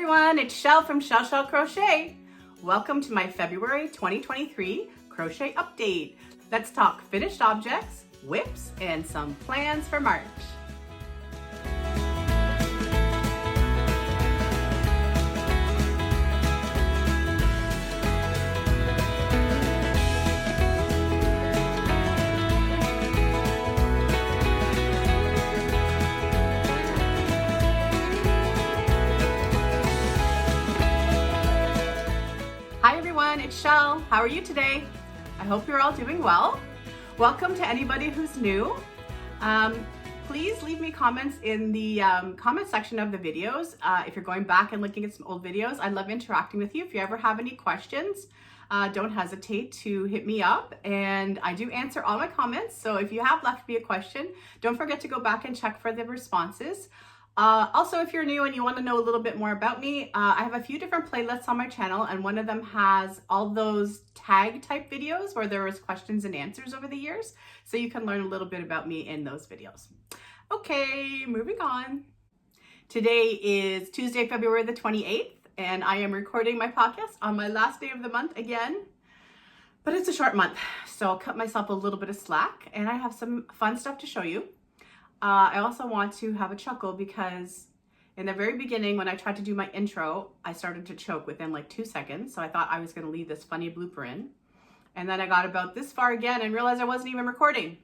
everyone, it's Chelle from Chelle Crochet. Welcome to my February 2023 crochet update. Let's talk finished objects, whips, and some plans for March. Hi everyone, it's Chelle. How are you today? I hope you're all doing well. Welcome to anybody who's new. Please leave me comments in the comment section of the videos. If you're going back and looking at some old videos, I love interacting with you. If you ever have any questions, don't hesitate to hit me up, and I do answer all my comments. So if you have left me a question, don't forget to go back and check for the responses. Also, if you're new and you want to know a little bit more about me, I have a few different playlists on my channel, and one of them has all those tag type videos where there was questions and answers over the years. So you can learn a little bit about me in those videos. Okay, moving on. Today is Tuesday, February the 28th, and I am recording my podcast on my last day of the month again. But it's a short month, so I'll cut myself a little bit of slack, and I have some fun stuff to show you. I also want to have a chuckle because in the very beginning, when I tried to do my intro, I started to choke within like 2 seconds. So I thought I was going to leave this funny blooper in. And then I got about this far again and realized I wasn't even recording.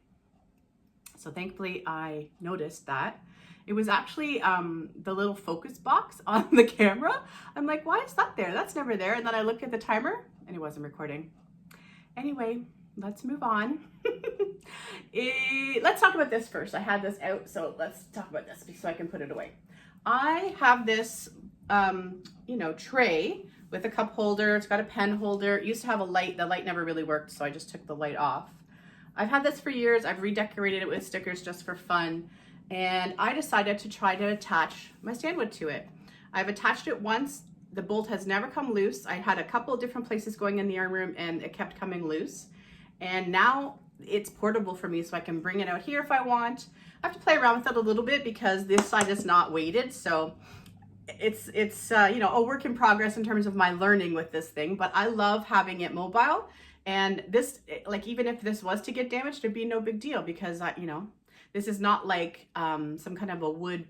So thankfully I noticed that. It was actually the little focus box on the camera. I'm like, why is that there? That's never there. And then I looked at the timer and it wasn't recording. Anyway, let's move on. Let's talk about this first. I had this out, so let's talk about this so I can put it away. I have this, tray with a cup holder. It's got a pen holder. It used to have a light. The light never really worked, so I just took the light off. I've had this for years. I've redecorated it with stickers just for fun, and I decided to try to attach my sandwood to it. I've attached it once. The bolt has never come loose. I had a couple different places going in the yarn room, and it kept coming loose. And now it's portable for me, so I can bring it out here if I want. I have to play around with it a little bit because this side is not weighted, so it's a work in progress in terms of my learning with this thing. But I love having it mobile, and this, even if this was to get damaged, it'd be no big deal because this is not like some kind of a wood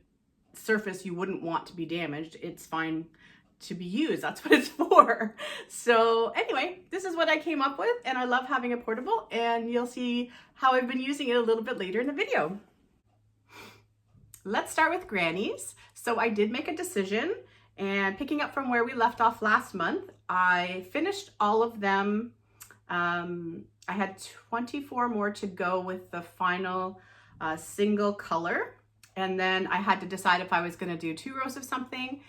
surface you wouldn't want to be damaged. It's fine to be used. That's what it's for. So anyway, this is what I came up with, and I love having it portable, and you'll see how I've been using it a little bit later in the video. Let's start with grannies. So I did make a decision, and picking up from where we left off last month, I finished all of them. I had 24 more to go with the final single color, and then I had to decide if I was going to do 2 rows of something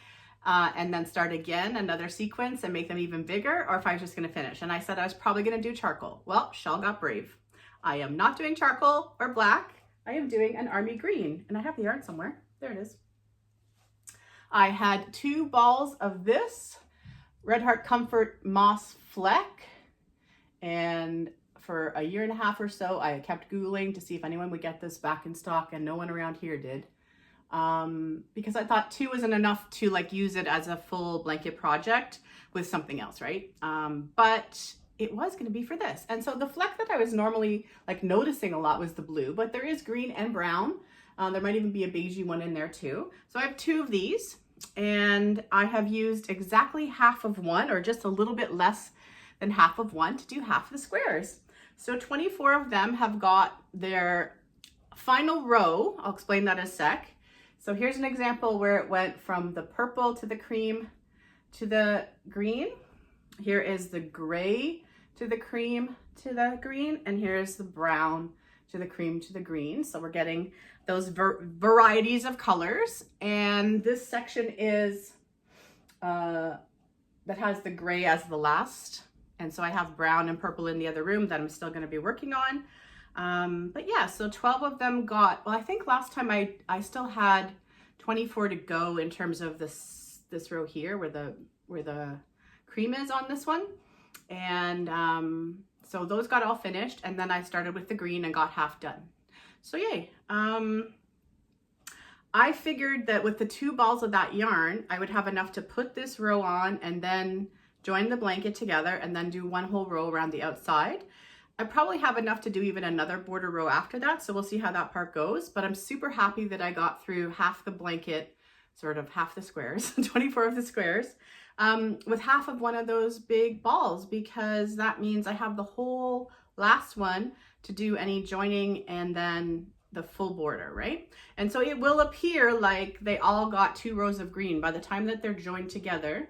and then start again another sequence and make them even bigger, or if I was just going to finish. And I said I was probably going to do charcoal. Well, Chelle got brave. I am not doing charcoal or black. I am doing an army green, and I have the yarn somewhere. There it is. I had 2 balls of this Red Heart Comfort Moss Fleck, and for a year and a half or so, I kept Googling to see if anyone would get this back in stock, and no one around here did. Because I thought 2 wasn't enough to use it as a full blanket project with something else, right? But it was going to be for this. And so the fleck that I was normally noticing a lot was the blue, but there is green and brown. There might even be a beigey one in there too. So I have 2 of these, and I have used exactly half of one, or just a little bit less than half of one, to do half the squares. So 24 of them have got their final row. I'll explain that in a sec. So here's an example where it went from the purple to the cream to the green. Here is the gray to the cream to the green, and here's the brown to the cream to the green. So we're getting those varieties of colors. And this section is, that has the gray as the last. And so I have brown and purple in the other room that I'm still going to be working on. But yeah, so 12 of them got, well, I think last time I still had 24 to go in terms of this row here where the cream is on this one. And so those got all finished, and then I started with the green and got half done. So yay. I figured that with the 2 balls of that yarn, I would have enough to put this row on and then join the blanket together and then do 1 whole row around the outside. I probably have enough to do even another border row after that, so we'll see how that part goes. But I'm super happy that I got through half the blanket, sort of half the squares, 24 of the squares, with half of one of those big balls, because that means I have the whole last one to do any joining and then the full border, right? And so it will appear like they all got 2 rows of green. By the time that they're joined together,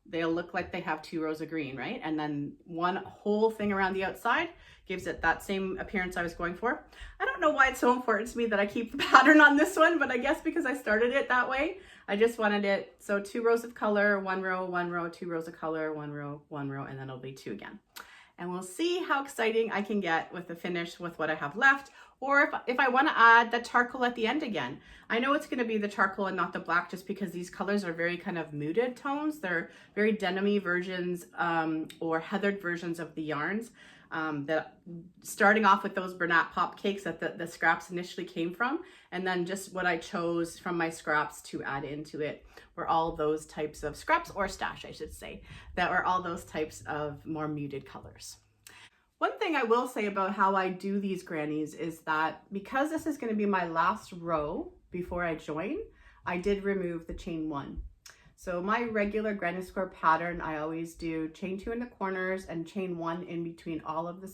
they'll look like they have 2 rows of green, right? And then one whole thing around the outside gives it that same appearance I was going for. I don't know why it's so important to me that I keep the pattern on this one, but I guess because I started it that way, I just wanted it, so 2 rows of color, 1 row, 2 rows of color, 1 row, and then it'll be 2 again. And we'll see how exciting I can get with the finish with what I have left, or if I want to add the charcoal at the end again. I know it's going to be the charcoal and not the black, just because these colors are very kind of muted tones. They're very denim-y versions or heathered versions of the yarns. That starting off with those Bernat Pop cakes that the scraps initially came from, and then just what I chose from my scraps to add into it were all those types of scraps, or stash I should say, that were all those types of more muted colors. One thing I will say about how I do these grannies is that because this is going to be my last row before I join, I did remove the chain 1. So my regular granny square pattern, I always do chain 2 in the corners and chain 1 in between all of the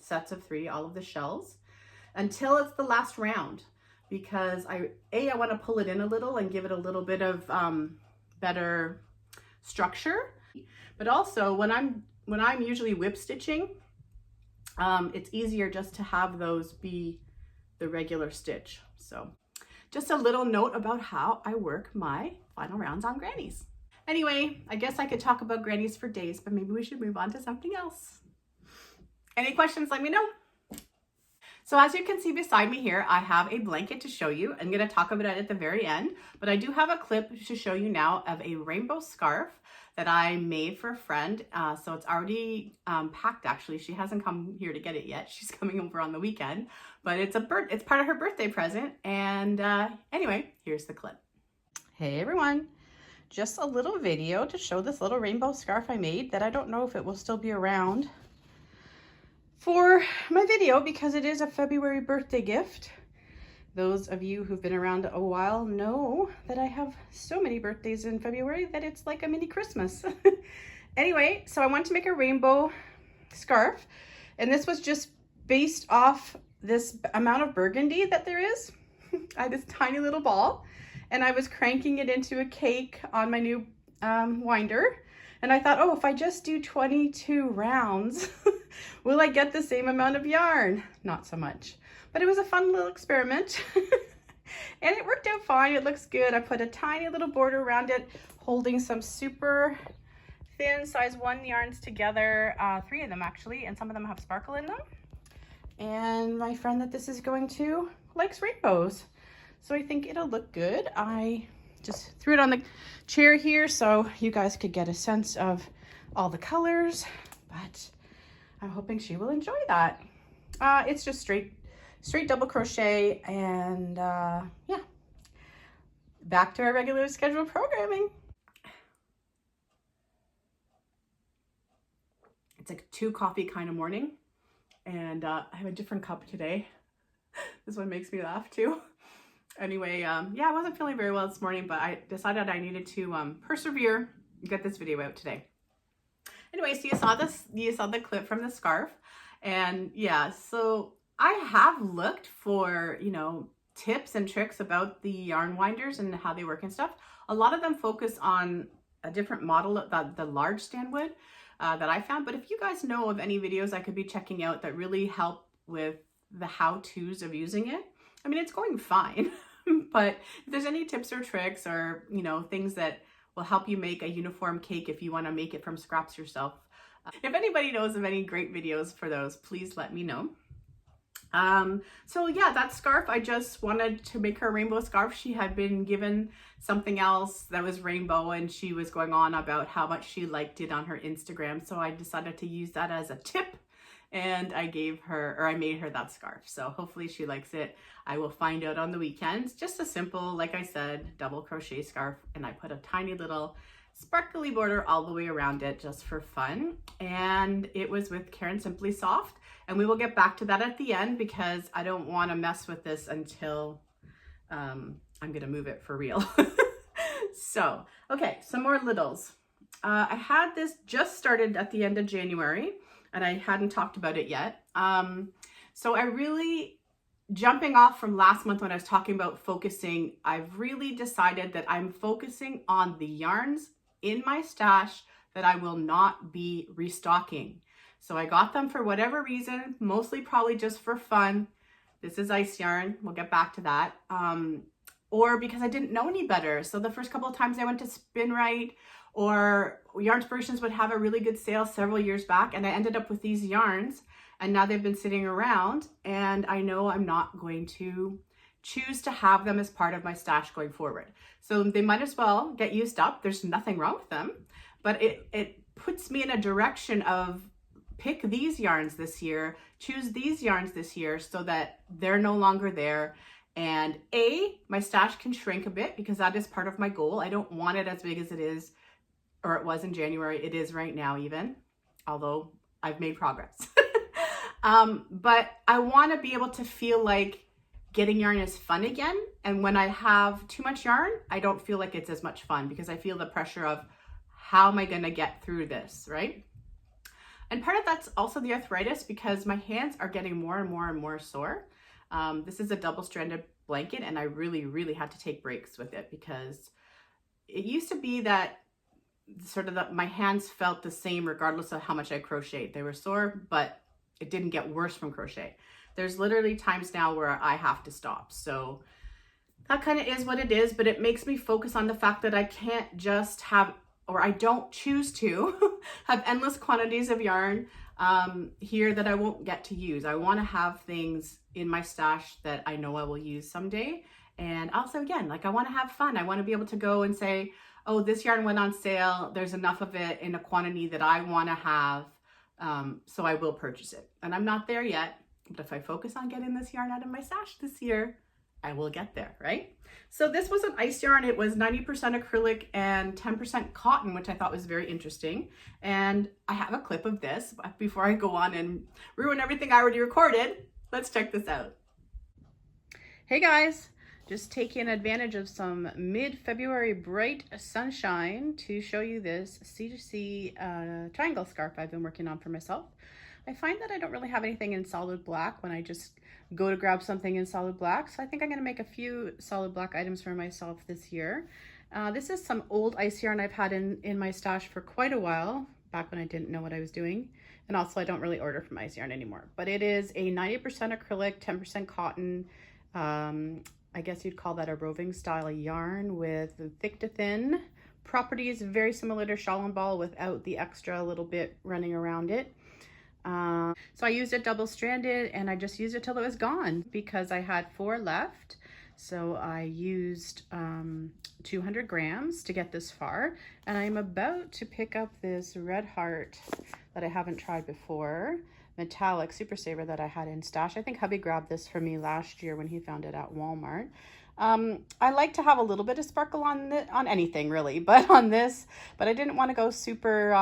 sets of 3, all of the shells, until it's the last round, because I want to pull it in a little and give it a little bit of better structure. But also when I'm usually whip stitching, it's easier just to have those be the regular stitch. So just a little note about how I work my final rounds on grannies. Anyway, I guess I could talk about grannies for days, but maybe we should move on to something else. Any questions, let me know. So as you can see beside me here, I have a blanket to show you. I'm going to talk about it at the very end, but I do have a clip to show you now of a rainbow scarf that I made for a friend. So it's already packed actually. She hasn't come here to get it yet. She's coming over on the weekend, but it's part of her birthday present. And anyway, here's the clip. Hey everyone, just a little video to show this little rainbow scarf I made that I don't know if it will still be around for my video because it is a February birthday gift. Those of you who've been around a while know that I have so many birthdays in February that it's like a mini Christmas. Anyway, so I wanted to make a rainbow scarf, and this was just based off this amount of burgundy that there is. I had this tiny little ball, and I was cranking it into a cake on my new winder. And I thought, oh, if I just do 22 rounds, will I get the same amount of yarn? Not so much. But it was a fun little experiment. And it worked out fine. It looks good. I put a tiny little border around it, holding some super thin size 1 yarns together, 3 of them actually, and some of them have sparkle in them. And my friend that this is going to likes rainbows, so I think it'll look good. I just threw it on the chair here so you guys could get a sense of all the colors, but I'm hoping she will enjoy that. It's just straight double crochet, and yeah, back to our regular scheduled programming. It's like a 2 coffee kind of morning, and I have a different cup today. This one makes me laugh too. Anyway, yeah, I wasn't feeling very well this morning, but I decided I needed to persevere and get this video out today. Anyway, so you saw the clip from the scarf, and yeah, so I have looked for, you know, tips and tricks about the yarn winders and how they work and stuff. A lot of them focus on a different model, the large stand wood that I found, but if you guys know of any videos I could be checking out that really help with the how-tos of using it, I mean, it's going fine, but if there's any tips or tricks or, you know, things that will help you make a uniform cake if you want to make it from scraps yourself, if anybody knows of any great videos for those, please let me know. So yeah, that scarf, I just wanted to make her a rainbow scarf. She had been given something else that was rainbow, and she was going on about how much she liked it on her Instagram. So I decided to use that as a tip and I made her that scarf. So hopefully she likes it. I will find out on the weekends. Just a simple, like I said, double crochet scarf, and I put a tiny little sparkly border all the way around it just for fun. And it was with Karen Simply Soft, and we will get back to that at the end because I don't want to mess with this until I'm gonna move it for real. So, okay, some more littles. I had this just started at the end of January, and I hadn't talked about it yet. So I really, jumping off from last month when I was talking about focusing, I've really decided that I'm focusing on the yarns in my stash that I will not be restocking. So I got them for whatever reason, mostly probably just for fun. This is ice yarn. We'll get back to that. Or because I didn't know any better. So the first couple of times I went to Spin Right or Yarnspirations would have a really good sale several years back, and I ended up with these yarns, and now they've been sitting around, and I know I'm not going to choose to have them as part of my stash going forward. So they might as well get used up. There's nothing wrong with them, but it puts me in a direction of pick these yarns this year, choose these yarns this year so that they're no longer there. And my stash can shrink a bit because that is part of my goal. I don't want it as big as it is, or it was in January. It is right now even, although I've made progress. But I want to be able to feel like getting yarn is fun again. And when I have too much yarn, I don't feel like it's as much fun because I feel the pressure of how am I going to get through this, right? And part of that's also the arthritis because my hands are getting more and more and more sore. This is a double-stranded blanket, and I really, really had to take breaks with it because it used to be that my hands felt the same regardless of how much I crocheted. They were sore, but it didn't get worse from crochet. There's literally times now where I have to stop. So that kind of is what it is, but it makes me focus on the fact that I can't just have, or I don't choose to have endless quantities of yarn here that I won't get to use. I want to have things in my stash that I know I will use someday. And also, again, like I want to have fun. I want to be able to go and say, oh, this yarn went on sale. There's enough of it in a quantity that I want to have. So I will purchase it. And I'm not there yet, but if I focus on getting this yarn out of my stash this year, I will get there, right? So this was an ice yarn. It was 90% acrylic and 10% cotton, which I thought was very interesting. And I have a clip of this, but before I go on and ruin everything I already recorded, let's check this out. Hey guys, just taking advantage of some mid-February bright sunshine to show you this C2C triangle scarf I've been working on for myself. I find that I don't really have anything in solid black when I just go to grab something in solid black. So I think I'm going to make a few solid black items for myself this year. This is some old ice yarn I've had in my stash for quite a while, back when I didn't know what I was doing. And also I don't really order from ice yarn anymore. But it is a 90% acrylic, 10% cotton. I guess you'd call that a roving style yarn with thick to thin properties, very similar to shawl and ball without the extra little bit running around it. So I used it double stranded and I just used it till it was gone because I had 4 left. So I used 200 grams to get this far, and I'm about to pick up this Red Heart that I haven't tried before, metallic Super Saver that I had in stash. I think hubby grabbed this for me last year when he found it at Walmart. I like to have a little bit of sparkle on anything really, but on this, but I didn't want to go super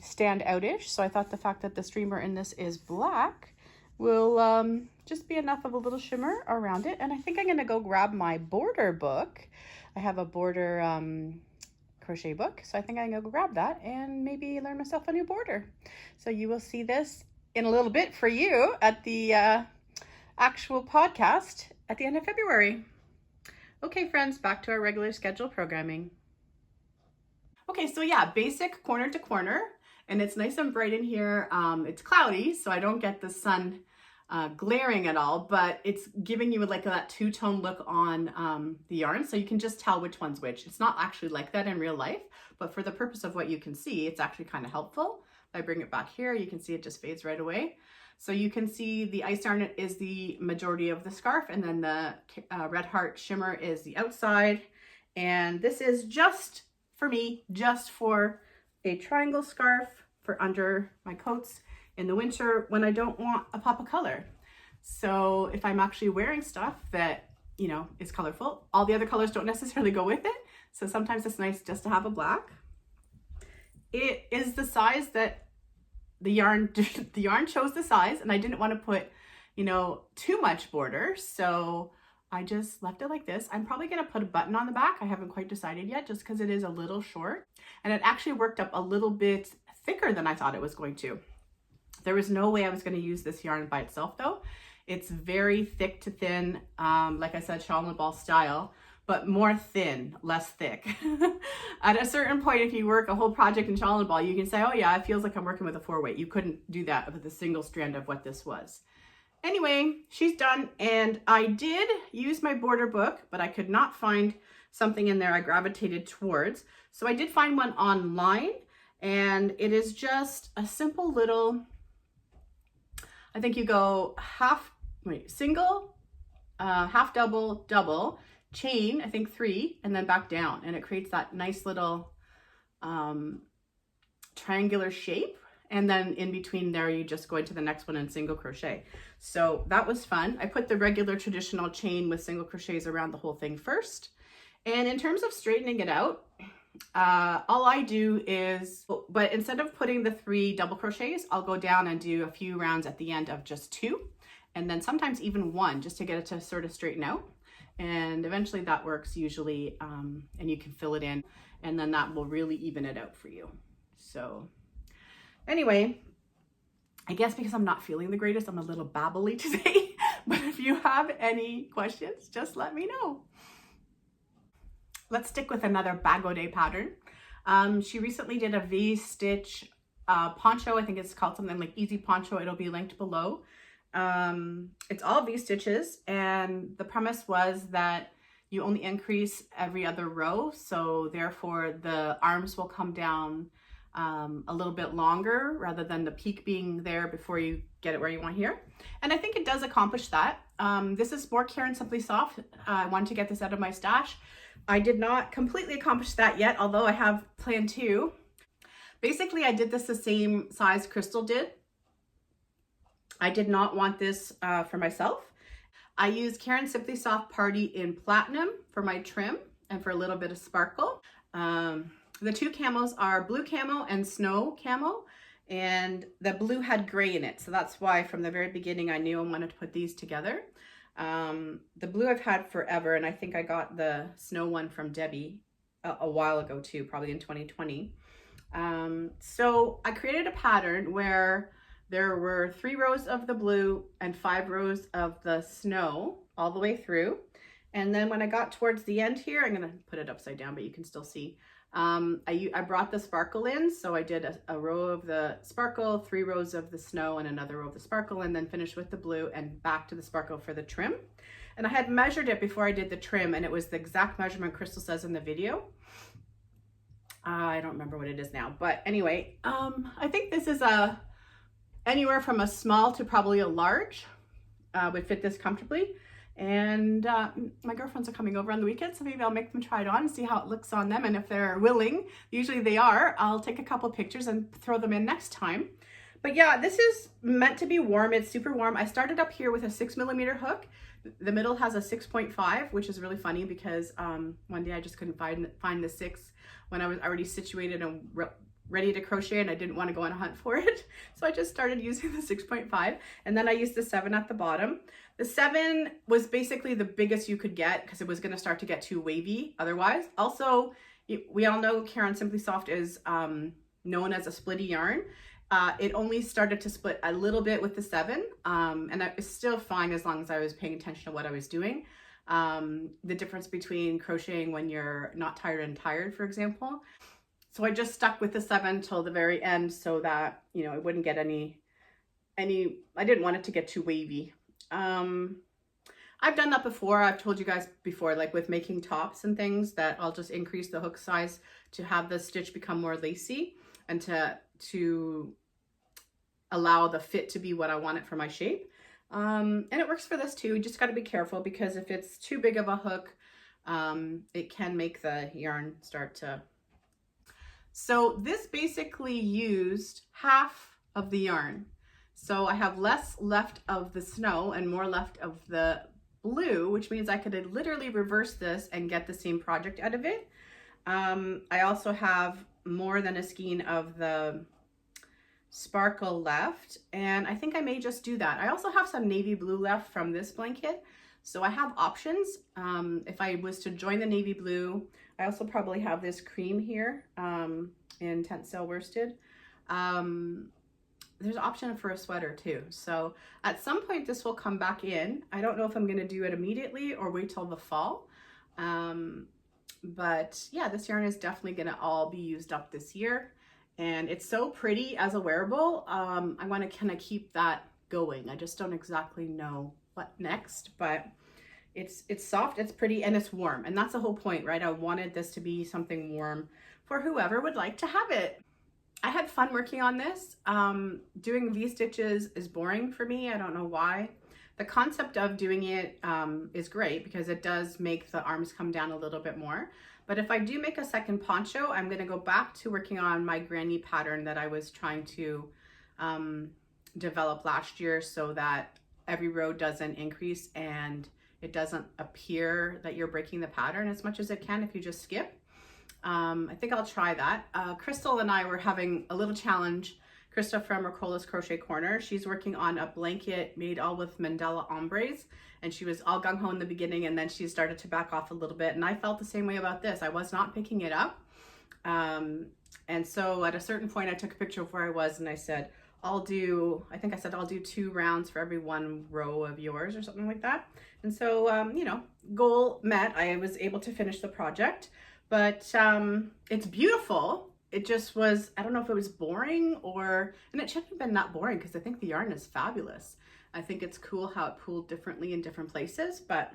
stand outish. So I thought the fact that the streamer in this is black will just be enough of a little shimmer around it. And I think I'm going to go grab my border book. I have a border crochet book, so I think I'm going to go grab that and maybe learn myself a new border. So you will see this in a little bit for you at the actual podcast at the end of February. Okay, friends, back to our regular schedule programming. Okay, so yeah, basic corner to corner, and it's nice and bright in here. It's cloudy, so I don't get the sun glaring at all, but it's giving you like that two-tone look on the yarn, so you can just tell which one's which. It's not actually like that in real life, but for the purpose of what you can see, it's actually kind of helpful. If I bring it back here, you can see it just fades right away. So you can see the ice yarn is the majority of the scarf, and then the Red Heart shimmer is the outside. And this is just for me, just for a triangle scarf for under my coats in the winter when I don't want a pop of color. So if I'm actually wearing stuff that, you know, is colorful, all the other colors don't necessarily go with it. So sometimes it's nice just to have a black. It is the size that the yarn chose the size, and I didn't want to put, you know, too much border. So I just left it like this. I'm probably going to put a button on the back. I haven't quite decided yet, just because it is a little short, and it actually worked up a little bit thicker than I thought it was going to. There was no way I was going to use this yarn by itself though. It's very thick to thin, like I said, shawl and ball style, but more thin, less thick. At a certain point, if you work a whole project in shawl and ball, you can say, oh yeah, it feels like I'm working with a 4-weight. You couldn't do that with a single strand of what this was. Anyway, she's done, and I did use my border book, but I could not find something in there I gravitated towards. So I did find one online, and it is just a simple little, I think you go single, half double, double, chain, I think 3, and then back down, and it creates that nice little triangular shape. And then in between there, you just go into the next one and single crochet. So that was fun. I put the regular traditional chain with single crochets around the whole thing first. And in terms of straightening it out, all I do is, but instead of putting the 3 double crochets, I'll go down and do a few rounds at the end of just 2, and then sometimes even 1, just to get it to sort of straighten out. And eventually that works usually, and you can fill it in, and then that will really even it out for you. So anyway, I guess because I'm not feeling the greatest, I'm a little babbly today, but if you have any questions, just let me know. Let's stick with another bag O Day pattern. She recently did a V-stitch poncho. I think it's called something like Easy Poncho. It'll be linked below. It's all V-stitches, and the premise was that you only increase every other row, so therefore the arms will come down a little bit longer rather than the peak being there before you get it where you want here. And I think it does accomplish that. This is more Care and Simply Soft. I wanted to get this out of my stash. I did not completely accomplish that yet, although I have plan to. Basically, I did this the same size Crystal did. I did not want this for myself. I used Care and Simply Soft Party in Platinum for my trim and for a little bit of sparkle. The 2 camos are blue camo and snow camo, and the blue had gray in it. So that's why from the very beginning I knew I wanted to put these together. The blue I've had forever, and I think I got the snow one from Debbie a while ago too, probably in 2020. So I created a pattern where there were 3 rows of the blue and 5 rows of the snow all the way through. And then when I got towards the end here, I'm gonna put it upside down, but you can still see. I brought the sparkle in, so I did a row of the sparkle, 3 rows of the snow, and another row of the sparkle, and then finished with the blue and back to the sparkle for the trim. And I had measured it before I did the trim, and it was the exact measurement Crystal says in the video. I don't remember what it is now, but anyway, I think this is anywhere from a small to probably a large would fit this comfortably. And my girlfriends are coming over on the weekend, so maybe I'll make them try it on and see how it looks on them. And if they're willing, usually they are, I'll take a couple pictures and throw them in next time. But yeah, this is meant to be warm. It's super warm. I started up here with a 6mm hook. The middle has a 6.5, which is really funny because one day I just couldn't find the 6 when I was already situated and ready to crochet, and I didn't want to go on a hunt for it. So I just started using the 6.5, and then I used the 7 at the bottom. The 7 was basically the biggest you could get because it was going to start to get too wavy otherwise. Also, we all know Care and Simply Soft is known as a splitty yarn. It only started to split a little bit with the 7, and that was still fine as long as I was paying attention to what I was doing. The difference between crocheting when you're not tired and tired, for example. So I just stuck with the 7 till the very end so that, you know, it wouldn't get I didn't want it to get too wavy. I've done that before. I've told you guys before, like with making tops and things, that I'll just increase the hook size to have the stitch become more lacy and to allow the fit to be what I want it for my shape. And it works for this too. You just got to be careful because if it's too big of a hook, it can make the yarn start to... So this basically used half of the yarn. So I have less left of the snow and more left of the blue, which means I could literally reverse this and get the same project out of it. I also have more than a skein of the sparkle left, and I think I may just do that. I also have some navy blue left from this blanket, so I have options. If I was to join the navy blue, I also probably have this cream here in Tencel worsted. There's an option for a sweater too. So at some point this will come back in. I don't know if I'm gonna do it immediately or wait till the fall. But yeah, this yarn is definitely gonna all be used up this year. And it's so pretty as a wearable. I wanna kind of keep that going. I just don't exactly know what next, but it's soft, it's pretty, and it's warm. And that's the whole point, right? I wanted this to be something warm for whoever would like to have it. I had fun working on this. Doing V-stitches is boring for me. I don't know why. The concept of doing it is great because it does make the arms come down a little bit more. But if I do make a second poncho, I'm gonna go back to working on my granny pattern that I was trying to develop last year so that every row doesn't increase and it doesn't appear that you're breaking the pattern as much as it can if you just skip. I think I'll try that. Crystal and I were having a little challenge. Krista from Ricola's Crochet Corner, she's working on a blanket made all with mandala ombres, and she was all gung-ho in the beginning, and then she started to back off a little bit, and I felt the same way about this. I was not picking it up. And so at a certain point I took a picture of where I was and I said, I'll do 2 rounds for every 1 row of yours or something like that. And so, you know, goal met. I was able to finish the project. But it's beautiful. It just was, I don't know if it was boring and it shouldn't have been that boring because I think the yarn is fabulous. I think it's cool how it pulled differently in different places, but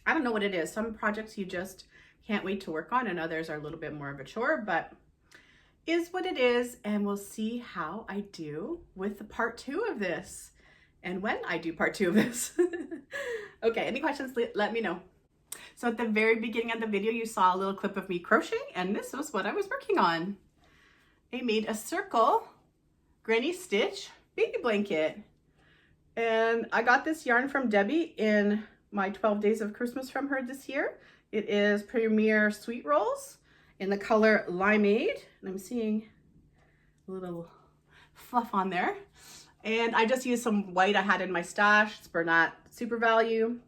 I don't know what it is. Some projects you just can't wait to work on and others are a little bit more of a chore, but is what it is. And we'll see how I do with the part 2 of this and when I do part 2 of this. Okay, any questions, let me know. So at the very beginning of the video, you saw a little clip of me crocheting, and this was what I was working on. I made a circle granny stitch baby blanket. And I got this yarn from Debbie in my 12 days of Christmas from her this year. It is Premier Sweet Rolls in the color Limeade. And I'm seeing a little fluff on there. And I just used some white I had in my stash. It's Bernat Super Value.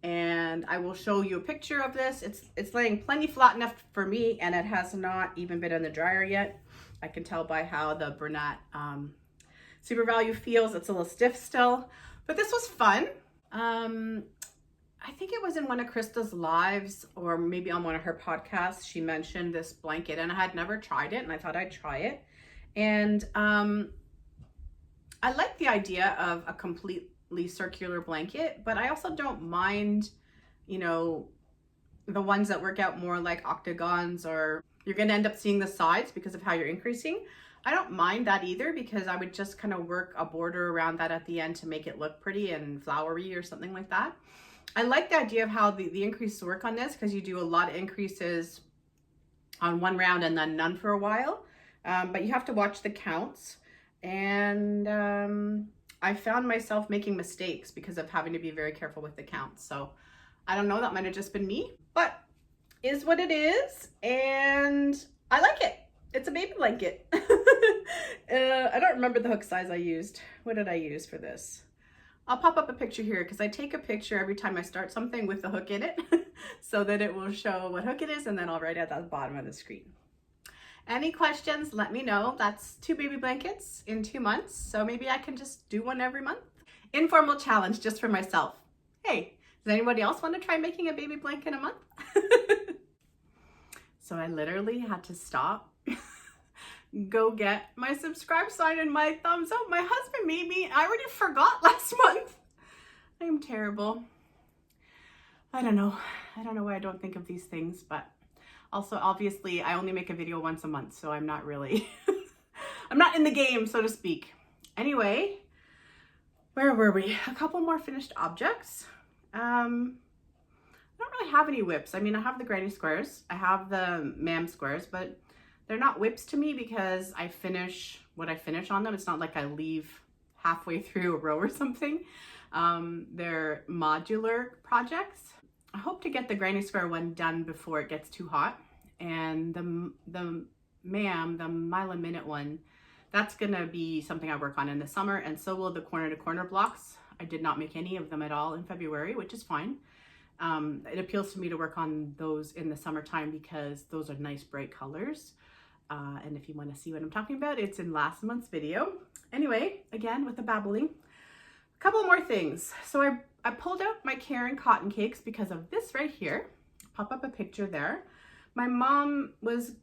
And I will show you a picture of this. It's laying plenty flat enough for me, and it has not even been in the dryer yet. I can tell by how the Bernat Super Value feels. It's a little stiff still, but this was fun. I think it was in one of Krista's lives or maybe on one of her podcasts. She mentioned this blanket and I had never tried it and I thought I'd try it. And I like the idea of a complete circular blanket, but I also don't mind, you know, the ones that work out more like octagons, or you're going to end up seeing the sides because of how you're increasing. I don't mind that either because I would just kind of work a border around that at the end to make it look pretty and flowery or something like that. I like the idea of how the increases work on this because you do a lot of increases on one round and then none for a while, but you have to watch the counts. And I found myself making mistakes because of having to be very careful with the counts. So I don't know, that might have just been me, but is what it is. And I like it. It's a baby blanket. I don't remember the hook size I used. What did I use for this? I'll pop up a picture here because I take a picture every time I start something with the hook in it so that it will show what hook it is, and then I'll write it at the bottom of the screen. Any questions, let me know. That's 2 baby blankets in 2 months, so maybe I can just do one every month. Informal challenge just for myself. Hey, does anybody else want to try making a baby blanket a month? So I literally had to stop, go get my subscribe sign and my thumbs up. My husband made me. I already forgot last month. I am terrible. I don't know why I don't think of these things, but also, obviously, I only make a video once a month, so I'm not really, I'm not in the game, so to speak. Anyway, where were we? A couple more finished objects. I don't really have any whips. I mean, I have the granny squares, I have the ma'am squares, but they're not whips to me because I finish what I finish on them. It's not like I leave halfway through a row or something. They're modular projects. I hope to get the granny square one done before it gets too hot. And the mile a minute one, that's gonna be something I work on in the summer, and so will the corner to corner blocks. I did not make any of them at all in February, which is fine. It appeals to me to work on those in the summertime because those are nice bright colors. And if you want to see what I'm talking about, it's in last month's video. Anyway, again with the babbling. A couple more things. So I pulled out my Karen cotton cakes because of this right here. Pop up a picture there. My mom was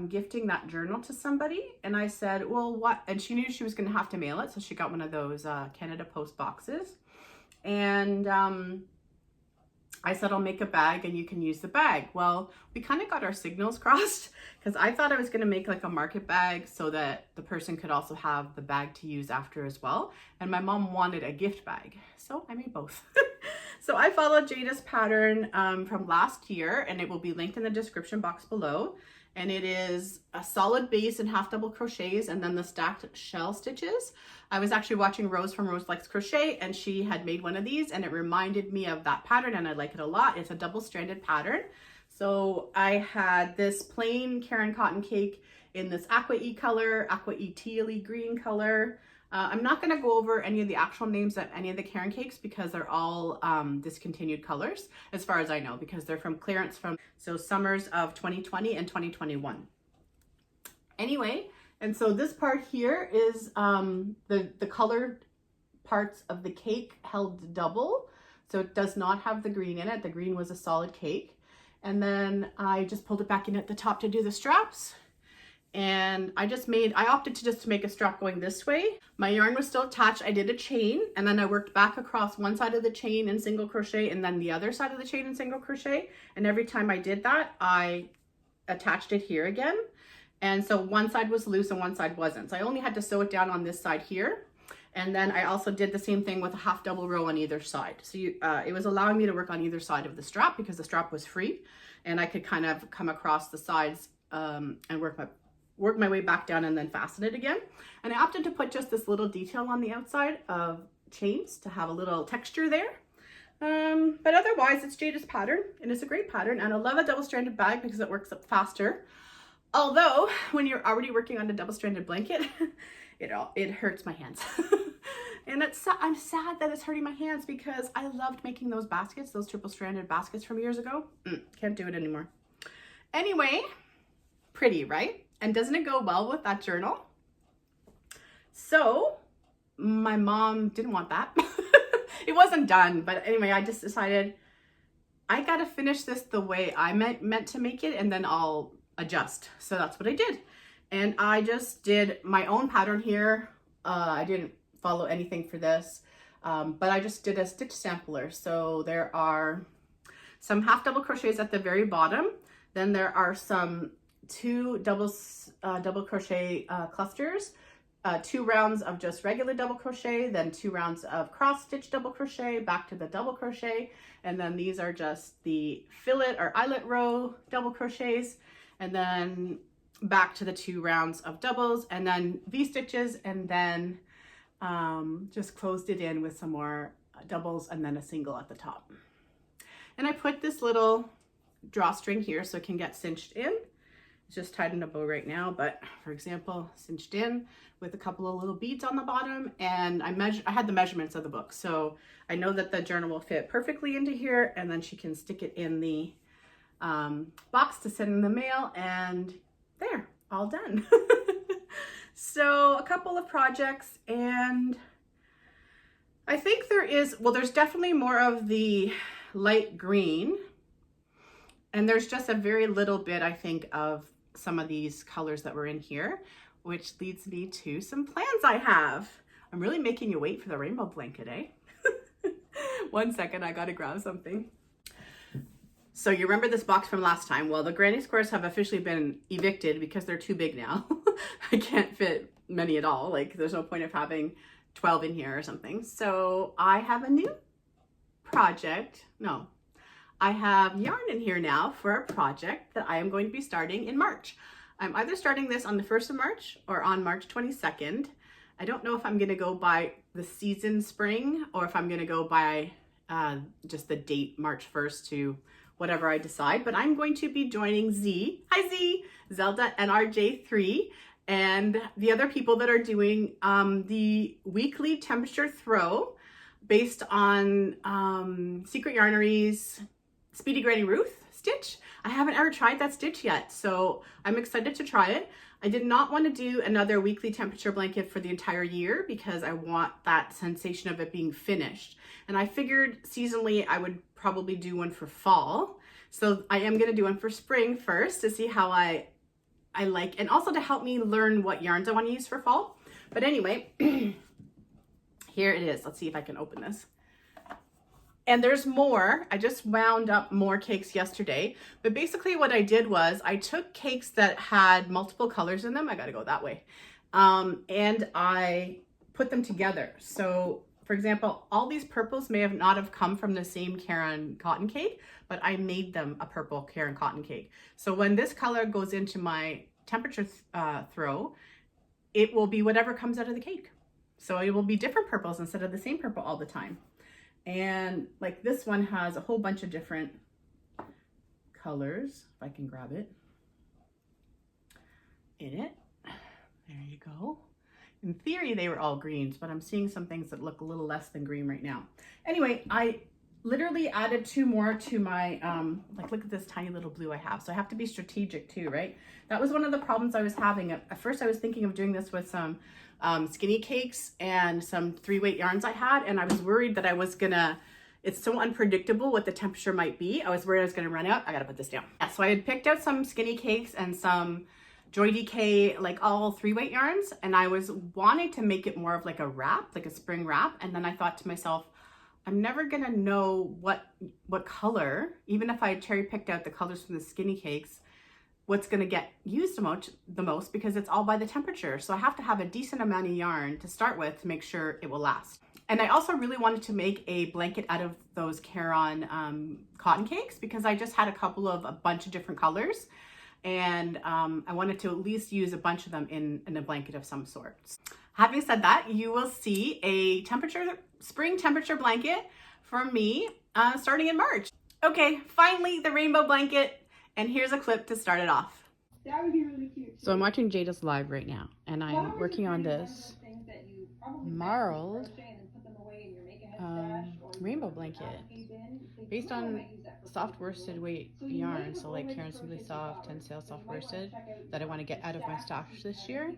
gifting that journal to somebody, and I said, well, what? And she knew she was going to have to mail it, so she got one of those Canada Post boxes. And I said, I'll make a bag and you can use the bag. Well, we kind of got our signals crossed because I thought I was going to make like a market bag so that the person could also have the bag to use after as well. And my mom wanted a gift bag, so I made both. So I followed Jayda's pattern from last year, and it will be linked in the description box below. And it is a solid base and half double crochets and then the stacked shell stitches. I was actually watching Rose from Rose Likes Crochet, and she had made one of these and it reminded me of that pattern, and I like it a lot. It's a double stranded pattern. So I had this plain Karen cotton cake in this aqua E color, aqua E tealy green color. I'm not going to go over any of the actual names of any of the Karen cakes because they're all discontinued colors as far as I know, because they're from clearance from summers of 2020 and 2021. Anyway, and so this part here is the colored parts of the cake held double. So it does not have the green in it. The green was a solid cake. And then I just pulled it back in at the top to do the straps. And I opted to just make a strap going this way. My yarn was still attached. I did a chain, and then I worked back across one side of the chain in single crochet and then the other side of the chain in single crochet. And every time I did that, I attached it here again. And so one side was loose and one side wasn't. So I only had to sew it down on this side here. And then I also did the same thing with a half double row on either side. So it was allowing me to work on either side of the strap because the strap was free, and I could kind of come across the sides and work my way back down and then fasten it again. And I opted to put just this little detail on the outside of chains to have a little texture there. But otherwise it's Jayda's pattern, and it's a great pattern, and I love a double-stranded bag because it works up faster. Although when you're already working on a double-stranded blanket, it hurts my hands. And I'm sad that it's hurting my hands because I loved making those baskets, those triple-stranded baskets from years ago. Can't do it anymore. Anyway, pretty, right? And doesn't it go well with that journal? So my mom didn't want that. It wasn't done, but anyway, I just decided I gotta finish this the way I meant to make it, and then I'll adjust. So that's what I did. And I just did my own pattern here. I didn't follow anything for this, but I just did a stitch sampler. So there are some half double crochets at the very bottom. Then there are some two double crochet clusters, 2 rounds of just regular double crochet, then 2 rounds of cross stitch double crochet, back to the double crochet, and then these are just the fillet or eyelet row double crochets, and then back to the 2 rounds of doubles, and then V-stitches, and then just closed it in with some more doubles and then a single at the top. And I put this little drawstring here so it can get cinched in. It's just tied in a bow right now, but for example, cinched in with a couple of little beads on the bottom. And I had the measurements of the book, so I know that the journal will fit perfectly into here, and then she can stick it in the box to send in the mail, and there, all done. So a couple of projects, and I think there's definitely more of the light green, and there's just a very little bit, I think, of some of these colors that were in here, which leads me to some plans I have. I'm really making you wait for the rainbow blanket, eh? 1 second, I gotta grab something. So you remember this box from last time? Well, the granny squares have officially been evicted because they're too big now. I can't fit many at all. Like, there's no point of having 12 in here or something. So I have a new project. No, I have yarn in here now for a project that I am going to be starting in March. I'm either starting this on the 1st of March or on March 22nd. I don't know if I'm gonna go by the season spring or if I'm gonna go by just the date March 1st to whatever I decide, but I'm going to be joining Z, hi Z, Zelda and RJ3 and the other people that are doing the weekly temperature throw based on Secret Yarnery's Speedy Granny Ruth stitch. I haven't ever tried that stitch yet, so I'm excited to try it. I did not want to do another weekly temperature blanket for the entire year because I want that sensation of it being finished. And I figured seasonally I would probably do one for fall. So I am going to do one for spring first to see how I like, and also to help me learn what yarns I want to use for fall. But anyway, here it is. Let's see if I can open this. And there's more. I just wound up more cakes yesterday. But basically what I did was I took cakes that had multiple colors in them. I gotta go that way. And I put them together. So for example, all these purples may have not have come from the same Caron cotton cake, but I made them a purple Caron cotton cake. So when this color goes into my temperature throw, it will be whatever comes out of the cake. So it will be different purples instead of the same purple all the time. And like this one has a whole bunch of different colors, if I can grab it, in it. There you go. In theory, they were all greens, but I'm seeing some things that look a little less than green right now. Anyway, I literally added 2 more to my, like look at this tiny little blue I have. So I have to be strategic too, right? That was one of the problems I was having. At first I was thinking of doing this with some skinny cakes and some 3-weight yarns I had, and I was worried that I was gonna, it's so unpredictable what the temperature might be. I was worried I was gonna run out. I gotta put this down. Yeah, so I had picked out some skinny cakes and some Joy DK, like all 3-weight yarns, and I was wanting to make it more of like a wrap, like a spring wrap. And then I thought to myself, I'm never gonna know what color, even if I cherry picked out the colors from the skinny cakes, what's going to get used the most because it's all by the temperature. So I have to have a decent amount of yarn to start with to make sure it will last. And I also really wanted to make a blanket out of those Caron cotton cakes because I just had a bunch of different colors, and I wanted to at least use a bunch of them in a blanket of some sort. Having said that, you will see a spring temperature blanket from me starting in March. Okay, finally the rainbow blanket. And here's a clip to start it off. That would be really cute. So I'm watching Jayda's live right now, and I'm working on this marled rainbow blanket based on soft worsted weight yarn. So like Caron Simply Soft, Tensale soft worsted that I want to get out of my stash this year.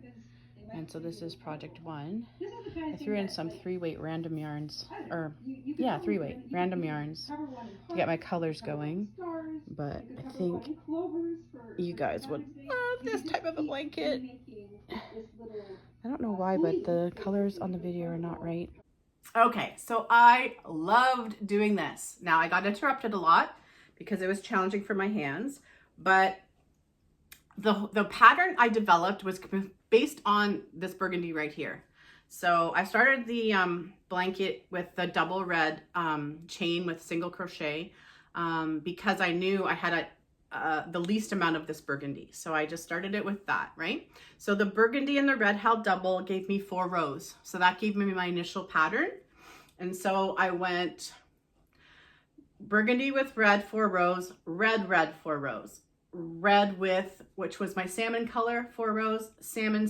And so this is project 1. I threw in some 3-weight random yarns, or yeah, 3-weight random yarns to get my colors going. But I think you guys would love this type of a blanket. I don't know why, but the colors on the video are not right. Okay, so I loved doing this. Now I got interrupted a lot because it was challenging for my hands, but the pattern I developed was based on this burgundy right here. So I started the blanket with the double red chain with single crochet because I knew I had the least amount of this burgundy. So I just started it with that, right? So the burgundy and the red held double gave me 4 rows. So that gave me my initial pattern. And so I went burgundy with red 4 rows, red 4 rows, red with, which was my salmon color, 4 rows, salmon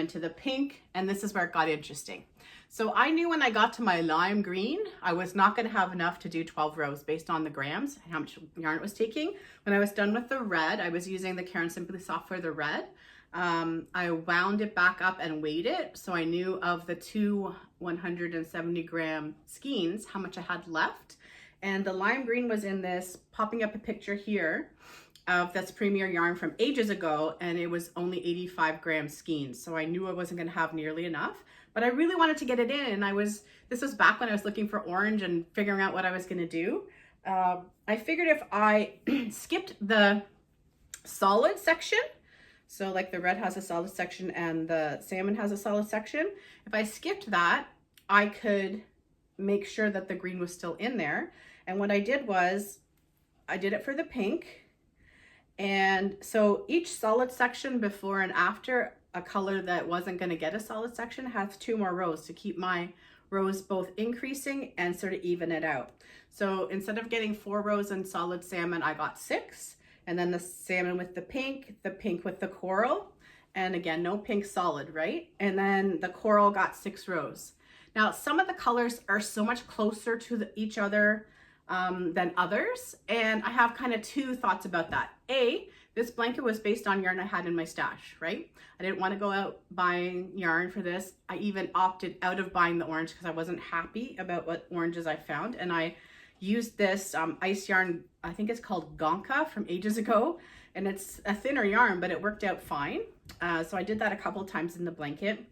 to the pink, and this is where it got interesting. So I knew when I got to my lime green, I was not going to have enough to do 12 rows based on the grams, how much yarn it was taking. When I was done with the red, I was using the Caron Simply Soft for the red. I wound it back up and weighed it, so I knew of the 2 170 gram skeins, how much I had left. And the lime green was in this, popping up a picture here of this Premier yarn from ages ago, and it was only 85 gram skeins. So I knew I wasn't gonna have nearly enough, but I really wanted to get it in. And this was back when I was looking for orange and figuring out what I was gonna do. I figured if I skipped the solid section, so like the red has a solid section and the salmon has a solid section, if I skipped that, I could make sure that the green was still in there. And what I did was, I did it for the pink. And so each solid section before and after, a color that wasn't going to get a solid section has 2 more rows to keep my rows both increasing and sort of even it out. So instead of getting 4 rows in solid salmon, I got 6, and then the salmon with the pink with the coral, and again, no pink solid, right? And then the coral got 6 rows. Now, some of the colors are so much closer to each other than others, and I have kind of 2 thoughts about that. A, this blanket was based on yarn I had in my stash, right? I didn't want to go out buying yarn for this. I even opted out of buying the orange because I wasn't happy about what oranges I found, and I used this ice yarn, I think it's called Gonka, from ages ago, and it's a thinner yarn, but it worked out fine. So I did that a couple times in the blanket.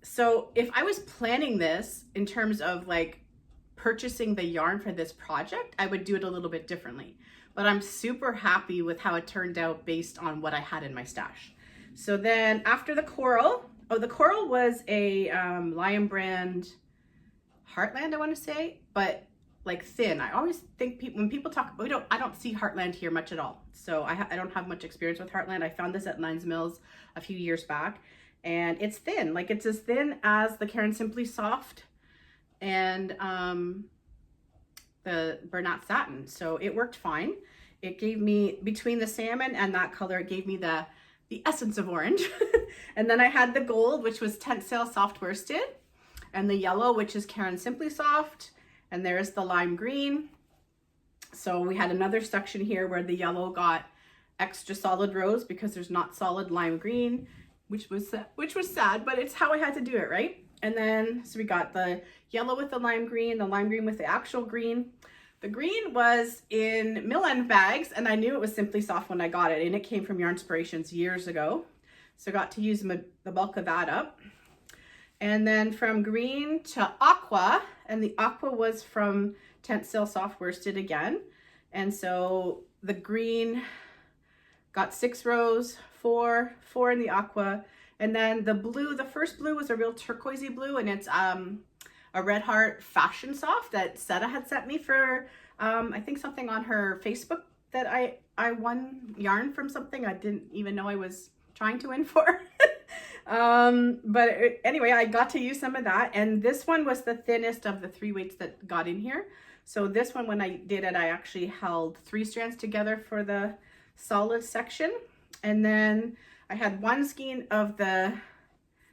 So if I was planning this in terms of like purchasing the yarn for this project, I would do it a little bit differently. But I'm super happy with how it turned out based on what I had in my stash. So then after the coral, the coral was a Lion Brand Heartland, I want to say, but like thin. I always think when people talk, I don't see Heartland here much at all. So I don't have much experience with Heartland. I found this at Nines Mills a few years back, and it's thin. Like it's as thin as the Caron Simply Soft and the Bernat Satin. So it worked fine. It gave me, between the salmon and that color, it gave me the essence of orange. And then I had the gold, which was Tencel Soft Worsted, and the yellow, which is Caron Simply Soft, and there's the lime green. So we had another section here where the yellow got extra solid rows because there's not solid lime green, which was sad, but it's how I had to do it, right? And then, so we got the yellow with the lime green with the actual green. The green was in mill end bags, and I knew it was Simply Soft when I got it, and it came from Yarnspirations years ago. So I got to use the bulk of that up. And then from green to aqua, and the aqua was from Tencel Soft Worsted again. And so the green got 6 rows, 4 in the aqua. And then the blue, the first blue was a real turquoisey blue, and it's a Red Heart Fashion Soft that Setta had sent me for, I think something on her Facebook that I won yarn from something I didn't even know I was trying to win for. Anyway, I got to use some of that, and this one was the thinnest of the 3 weights that got in here. So this one, when I did it, I actually held 3 strands together for the solid section, and then I had 1 skein of the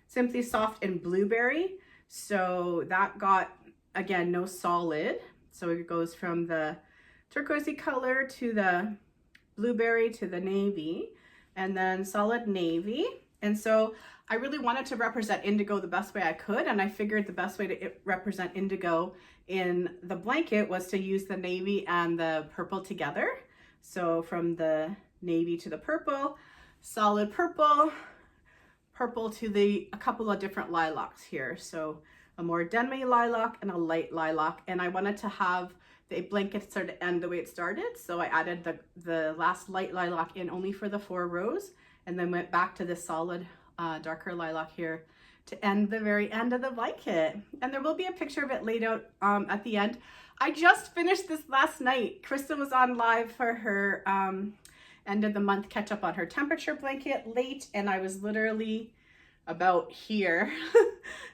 Simply Soft and Blueberry. So that got, again, no solid. So it goes from the turquoisey color to the blueberry to the navy, and then solid navy. And so I really wanted to represent indigo the best way I could, and I figured the best way to represent indigo in the blanket was to use the navy and the purple together. So from the navy to the purple, solid purple, purple to a couple of different lilacs here. So a more demi lilac and a light lilac. And I wanted to have the blanket sort of end the way it started. So I added the last light lilac in only for the 4 rows, and then went back to the solid darker lilac here to end the very end of the blanket. And there will be a picture of it laid out at the end. I just finished this last night. Krista was on live for her end of the month catch up on her temperature blanket late, and I was literally about here.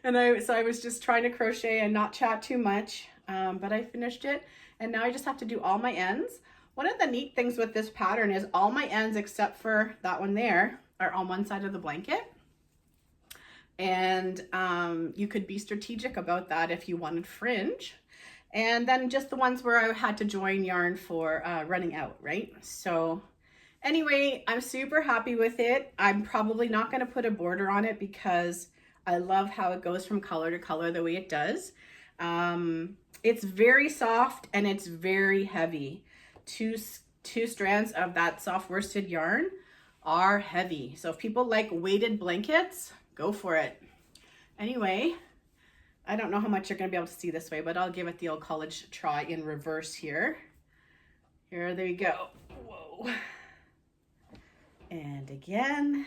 And I was just trying to crochet and not chat too much, but I finished it, and now I just have to do all my ends. One of the neat things with this pattern is all my ends except for that one there are on one side of the blanket. And you could be strategic about that if you wanted fringe. And then just the ones where I had to join yarn for running out, right? So anyway, I'm super happy with it. I'm probably not going to put a border on it because I love how it goes from color to color the way it does. It's very soft and it's very heavy. Two strands of that soft worsted yarn are heavy. So if people like weighted blankets, go for it. Anyway, I don't know how much you're going to be able to see this way, but I'll give it the old college try in reverse here. There we go. Whoa. And again.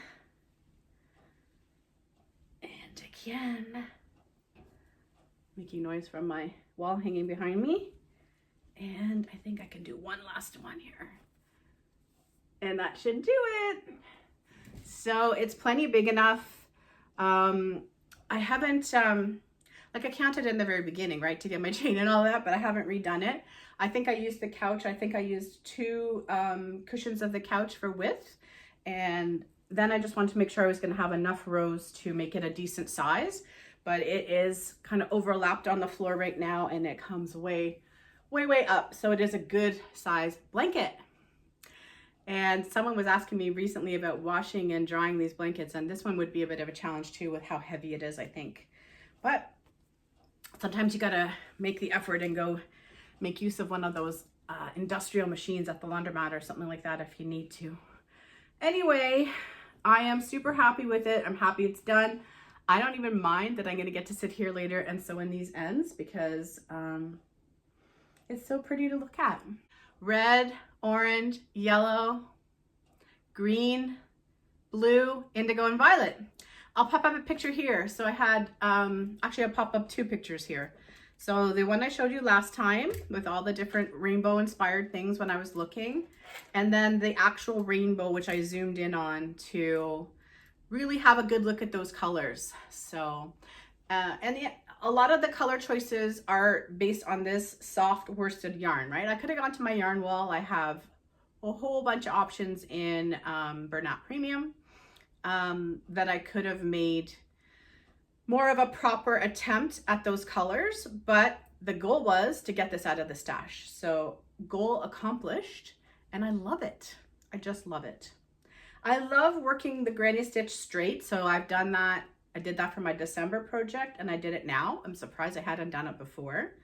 And again. Making noise from my wall hanging behind me. And I think I can do one last one here. And that should do it. So it's plenty big enough. I haven't, like I counted in the very beginning, right, to get my chain and all that, but I haven't redone it. I think I used the couch. I think I used 2 cushions of the couch for width. And then I just wanted to make sure I was going to have enough rows to make it a decent size. But it is kind of overlapped on the floor right now, and it comes way up. So it is a good size blanket. And someone was asking me recently about washing and drying these blankets, and this one would be a bit of a challenge too with how heavy it is, I think. But sometimes you gotta make the effort and go make use of one of those industrial machines at the laundromat or something like that if you need to. Anyway, I am super happy with it. I'm happy it's done. I don't even mind that I'm gonna get to sit here later and sew in these ends because it's so pretty to look at. Red, orange, yellow, green, blue, indigo, and violet. I'll pop up a picture here. So I had, actually I'll pop up 2 pictures here. So the one I showed you last time with all the different rainbow inspired things when I was looking, and then the actual rainbow, which I zoomed in on to really have a good look at those colors. So, a lot of the color choices are based on this soft worsted yarn, right? I could have gone to my yarn wall. I have a whole bunch of options in Bernat Premium that I could have made more of a proper attempt at those colors, but the goal was to get this out of the stash. So goal accomplished, and I love it. I just love it. I love working the granny stitch straight, so I've done that. I did that for my December project, and I did it now. I'm surprised I hadn't done it before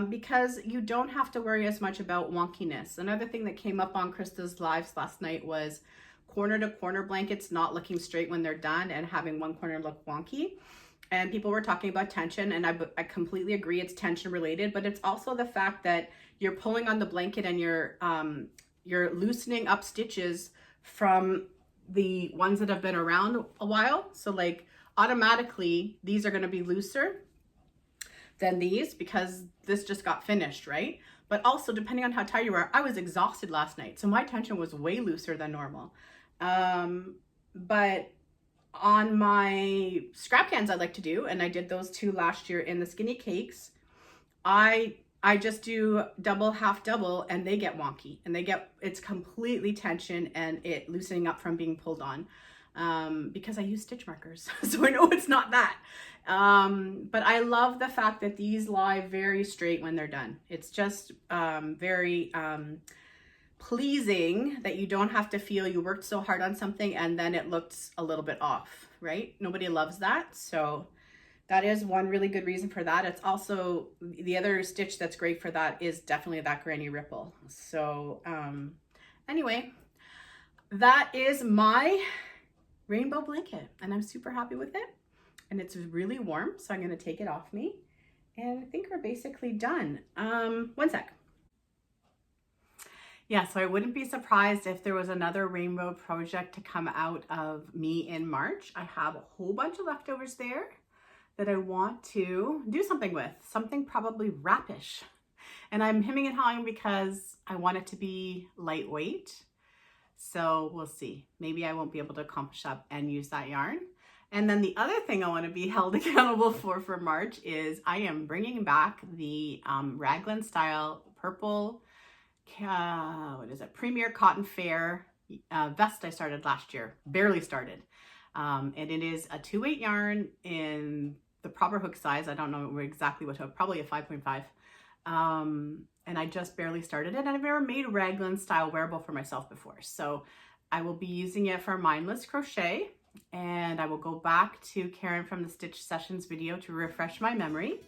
because you don't have to worry as much about wonkiness. Another thing that came up on Krista's lives last night was corner to corner blankets not looking straight when they're done and having one corner look wonky. And people were talking about tension, and I completely agree it's tension related, but it's also the fact that you're pulling on the blanket and you're loosening up stitches from the ones that have been around a while. So like automatically these are going to be looser than these because this just got finished, right? But also depending on how tired you are, I was exhausted last night, so my tension was way looser than normal. But on my scrap cans I like to do, and I did those 2 last year in the skinny cakes, I just do double, half double, and they get wonky, and it's completely tension and it loosening up from being pulled on because I use stitch markers. So I know it's not that. But I love the fact that these lie very straight when they're done. It's just very pleasing that you don't have to feel you worked so hard on something and then it looks a little bit off, right? Nobody loves that. So that is one really good reason for that. It's also the other stitch that's great for that is definitely that granny ripple. So anyway, that is my rainbow blanket and I'm super happy with it. And it's really warm, so I'm going to take it off me. And I think we're basically done. One sec. Yeah, so I wouldn't be surprised if there was another rainbow project to come out of me in March. I have a whole bunch of leftovers there that I want to do something with, something probably wrappish. And I'm hemming and hawing because I want it to be lightweight. So we'll see. Maybe I won't be able to accomplish that and use that yarn. And then the other thing I want to be held accountable for March is I am bringing back the raglan style purple, what is it? Premier Cotton Fair vest I started last year, barely started. And it is a 2/8 yarn in the proper hook size. I don't know exactly what hook, probably a 5.5. And I just barely started it. And I've never made raglan style wearable for myself before. So I will be using it for mindless crochet. And I will go back to Karen from the Stitch Sessions video to refresh my memory.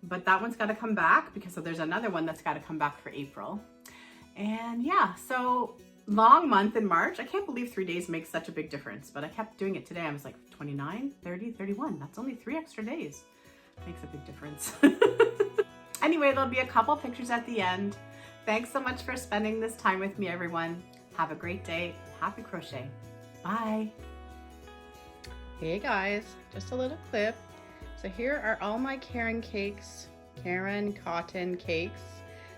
But that one's got to come back because there's another one that's got to come back for April. And yeah, so long month in March. I can't believe 3 days makes such a big difference, but I kept doing it today. I was like 29, 30, 31. That's only 3 extra days. Makes a big difference. Anyway, there'll be a couple pictures at the end. Thanks so much for spending this time with me, everyone. Have a great day. Happy crochet. Bye. Hey guys, just a little clip. So here are all my Karen cakes, Karen cotton cakes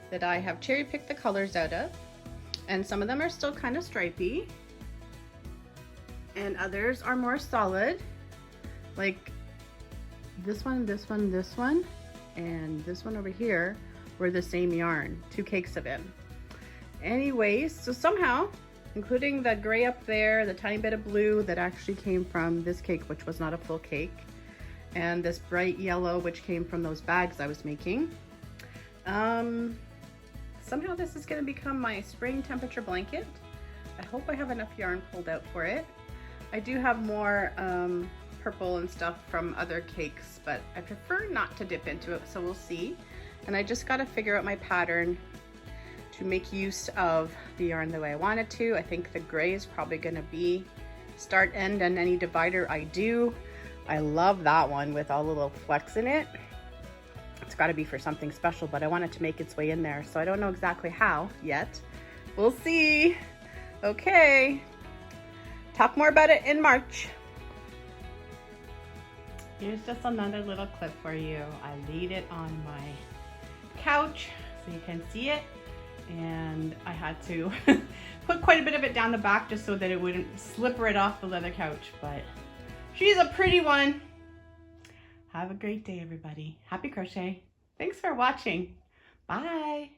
that I have cherry picked the colors out of. And some of them are still kind of stripy. and others are more solid. Like this one, this one, this one, and this one over here were the same yarn, 2 cakes of it. Anyways, so somehow, including the gray up there, the tiny bit of blue that actually came from this cake, which was not a full cake, and this bright yellow, which came from those bags I was making. Somehow this is gonna become my spring temperature blanket. I hope I have enough yarn pulled out for it. I do have more purple and stuff from other cakes, but I prefer not to dip into it, so we'll see. And I just gotta figure out my pattern to make use of the yarn the way I want it to. I think the gray is probably gonna be start, end, and any divider I do. I love that one with all the little flecks in it. It's gotta be for something special, but I want it to make its way in there, so I don't know exactly how yet. We'll see. Okay, talk more about it in March. Here's just another little clip for you. I laid it on my couch so you can see it, and I had to put quite a bit of it down the back just so that it wouldn't slip right off the leather couch, but she's a pretty one. Have a great day, everybody. Happy crochet. Thanks for watching. Bye.